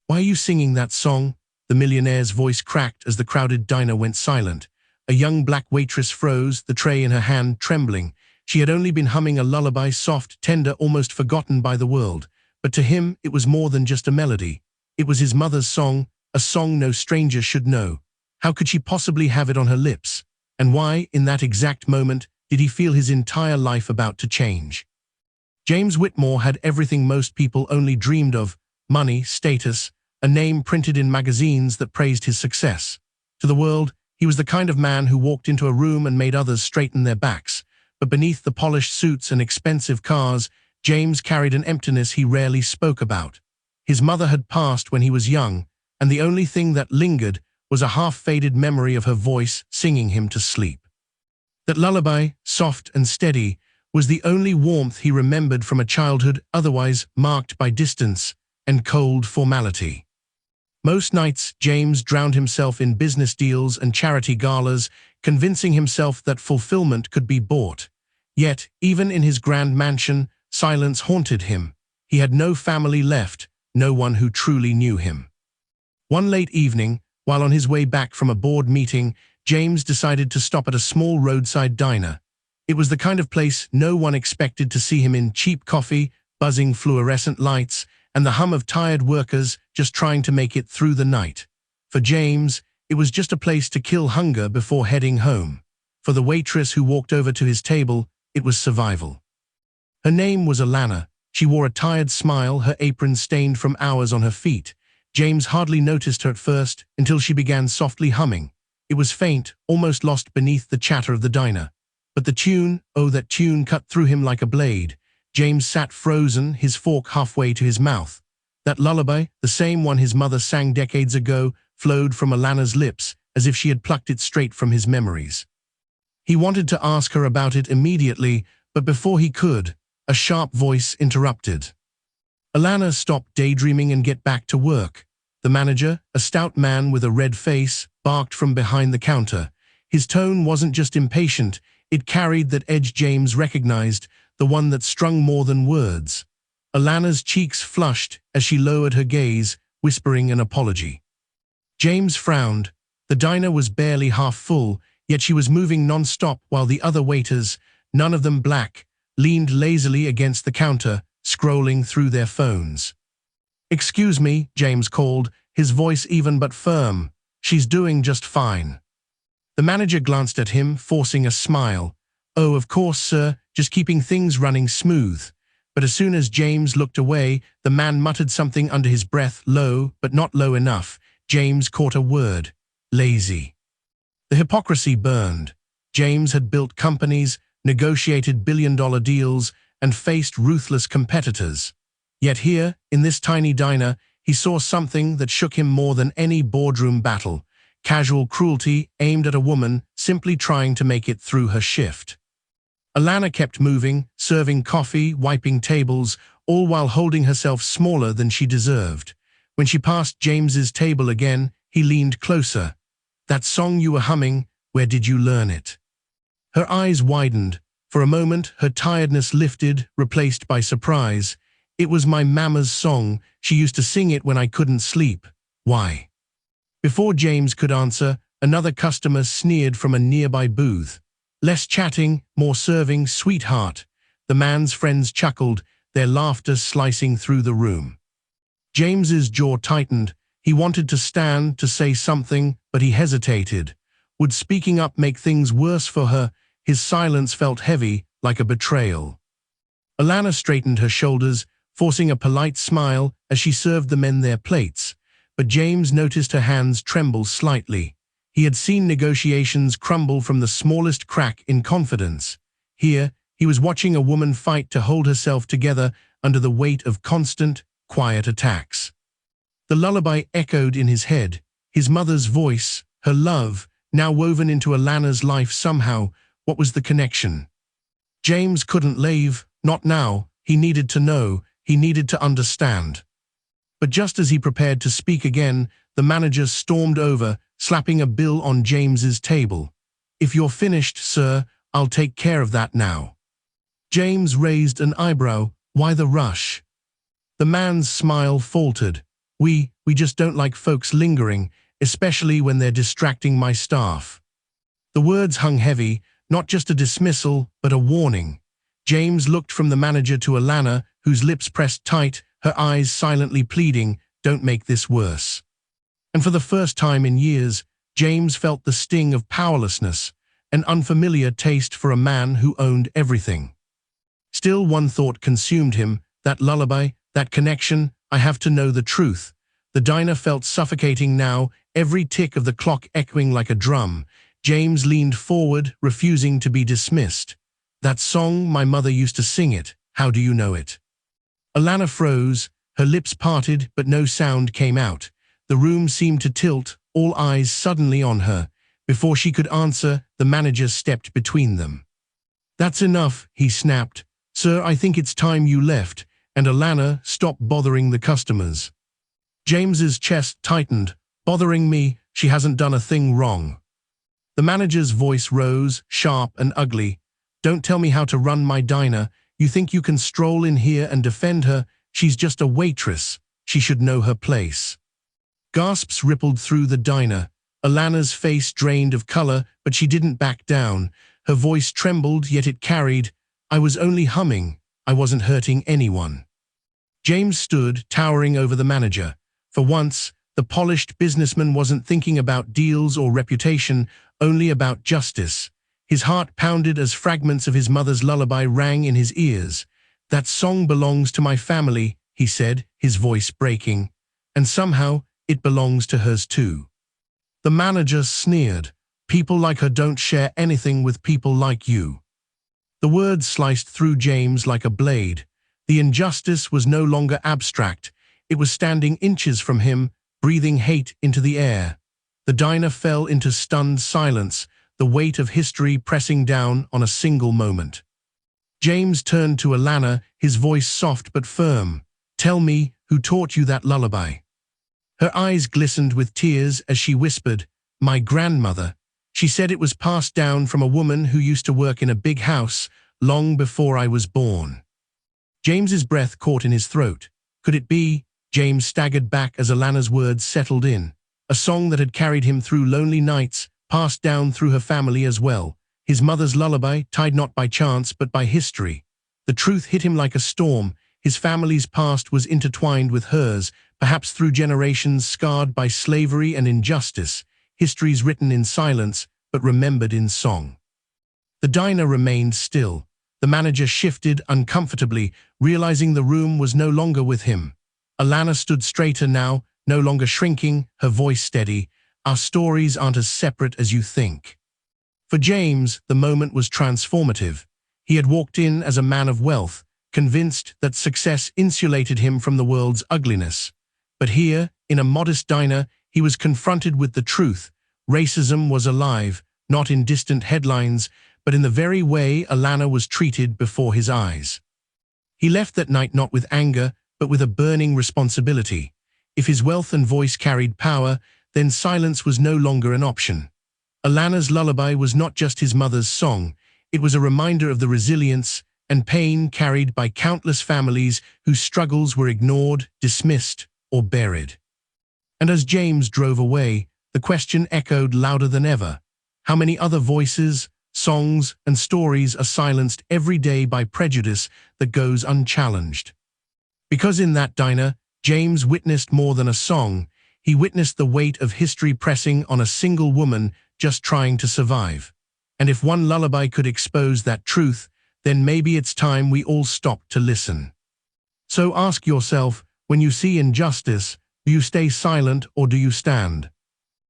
"Why are you singing that song?" The millionaire's voice cracked as the crowded diner went silent. A young black waitress froze, the tray in her hand trembling. She had only been humming a lullaby, soft, tender, almost forgotten by the world. But to him, it was more than just a melody. It was his mother's song, a song no stranger should know. How could she possibly have it on her lips? And why, in that exact moment, did he feel his entire life about to change? James Whitmore had everything most people only dreamed of: money, status, a name printed in magazines that praised his success. To the world, he was the kind of man who walked into a room and made others straighten their backs. But beneath the polished suits and expensive cars, James carried an emptiness he rarely spoke about. His mother had passed when he was young, and the only thing that lingered was a half-faded memory of her voice singing him to sleep. That lullaby, soft and steady, was the only warmth he remembered from a childhood otherwise marked by distance and cold formality. Most nights, James drowned himself in business deals and charity galas, convincing himself that fulfillment could be bought. Yet, even in his grand mansion, silence haunted him. He had no family left, no one who truly knew him. One late evening, while on his way back from a board meeting, James decided to stop at a small roadside diner. It was the kind of place no one expected to see him in: cheap coffee, buzzing fluorescent lights, and the hum of tired workers just trying to make it through the night. For James, it was just a place to kill hunger before heading home. For the waitress who walked over to his table, it was survival. Her name was Alana. She wore a tired smile, her apron stained from hours on her feet. James hardly noticed her at first until she began softly humming. It was faint, almost lost beneath the chatter of the diner. But the tune, oh, that tune cut through him like a blade. James sat frozen, his fork halfway to his mouth. That lullaby, the same one his mother sang decades ago, flowed from Alana's lips as if she had plucked it straight from his memories. He wanted to ask her about it immediately, but before he could, a sharp voice interrupted. Alana, stop daydreaming and get back to work. The manager, a stout man with a red face, barked from behind the counter. His tone wasn't just impatient, it carried that edge James recognized, the one that strung more than words. Alana's cheeks flushed as she lowered her gaze, whispering an apology. James frowned. The diner was barely half full, yet she was moving non-stop while the other waiters, none of them black, leaned lazily against the counter, scrolling through their phones. "Excuse me," James called, his voice even but firm. "She's doing just fine." The manager glanced at him, forcing a smile. "Oh, of course, sir, just keeping things running smooth." But as soon as James looked away, the man muttered something under his breath, low, but not low enough. James caught a word: lazy. The hypocrisy burned. James had built companies, negotiated billion-dollar deals, and faced ruthless competitors. Yet here, in this tiny diner, he saw something that shook him more than any boardroom battle: casual cruelty aimed at a woman simply trying to make it through her shift. Alana kept moving, serving coffee, wiping tables, all while holding herself smaller than she deserved. When she passed James's table again, he leaned closer. "That song you were humming, where did you learn it?" Her eyes widened. For a moment, her tiredness lifted, replaced by surprise. "It was my mama's song. She used to sing it when I couldn't sleep." "Why?" Before James could answer, another customer sneered from a nearby booth. "Less chatting, more serving, sweetheart." The man's friends chuckled, their laughter slicing through the room. James's jaw tightened. He wanted to stand, to say something, but he hesitated. Would speaking up make things worse for her? His silence felt heavy, like a betrayal. Alana straightened her shoulders, forcing a polite smile as she served the men their plates. But James noticed her hands tremble slightly. He had seen negotiations crumble from the smallest crack in confidence. Here, he was watching a woman fight to hold herself together under the weight of constant, quiet attacks. The lullaby echoed in his head, his mother's voice, her love, now woven into Alana's life somehow. What was the connection? James couldn't leave, not now. He needed to know, he needed to understand. But just as he prepared to speak again, the manager stormed over, slapping a bill on James's table. "If you're finished, sir, I'll take care of that now." James raised an eyebrow. "Why the rush?" The man's smile faltered. We just don't like folks lingering, especially when they're distracting my staff." The words hung heavy, not just a dismissal, but a warning. James looked from the manager to Alana, whose lips pressed tight, her eyes silently pleading, "Don't make this worse." And for the first time in years, James felt the sting of powerlessness, an unfamiliar taste for a man who owned everything. Still, one thought consumed him, that lullaby, that connection. I have to know the truth. The diner felt suffocating now, every tick of the clock echoing like a drum. James leaned forward, refusing to be dismissed. "That song, my mother used to sing it. How do you know it?" Alana froze, her lips parted, but no sound came out. The room seemed to tilt, all eyes suddenly on her. Before she could answer, the manager stepped between them. "That's enough," he snapped. "Sir, I think it's time you left, and Alana, stop bothering the customers." James's chest tightened. "Bothering me? She hasn't done a thing wrong." The manager's voice rose, sharp and ugly. "Don't tell me how to run my diner. You think you can stroll in here and defend her? She's just a waitress. She should know her place." Gasps rippled through the diner. Alana's face drained of color, but she didn't back down. Her voice trembled, yet it carried, "I was only humming. I wasn't hurting anyone." James stood, towering over the manager. For once, the polished businessman wasn't thinking about deals or reputation, only about justice. His heart pounded as fragments of his mother's lullaby rang in his ears. "That song belongs to my family," he said, his voice breaking. "And somehow, it belongs to hers too." The manager sneered. "People like her don't share anything with people like you." The words sliced through James like a blade. The injustice was no longer abstract. It was standing inches from him, breathing hate into the air. The diner fell into stunned silence, the weight of history pressing down on a single moment. James turned to Alana, his voice soft but firm. "Tell me, who taught you that lullaby?" Her eyes glistened with tears as she whispered, "My grandmother. She said it was passed down from a woman who used to work in a big house long before I was born." James's breath caught in his throat. Could it be? James staggered back as Alana's words settled in. A song that had carried him through lonely nights, passed down through her family as well. His mother's lullaby, tied not by chance but by history. The truth hit him like a storm. His family's past was intertwined with hers, perhaps through generations scarred by slavery and injustice. Histories written in silence, but remembered in song. The diner remained still. The manager shifted uncomfortably, realizing the room was no longer with him. Alana stood straighter now, no longer shrinking, her voice steady. "Our stories aren't as separate as you think." For James, the moment was transformative. He had walked in as a man of wealth, convinced that success insulated him from the world's ugliness. But here, in a modest diner, he was confronted with the truth. Racism was alive, not in distant headlines, but in the very way Alana was treated before his eyes. He left that night not with anger, but with a burning responsibility. If his wealth and voice carried power, then silence was no longer an option. Alana's lullaby was not just his mother's song, it was a reminder of the resilience and pain carried by countless families whose struggles were ignored, dismissed, or buried. And as James drove away, the question echoed louder than ever. How many other voices, songs, and stories are silenced every day by prejudice that goes unchallenged? Because in that diner, James witnessed more than a song. He witnessed the weight of history pressing on a single woman just trying to survive. And if one lullaby could expose that truth, then maybe it's time we all stop to listen. So ask yourself, when you see injustice, do you stay silent or do you stand?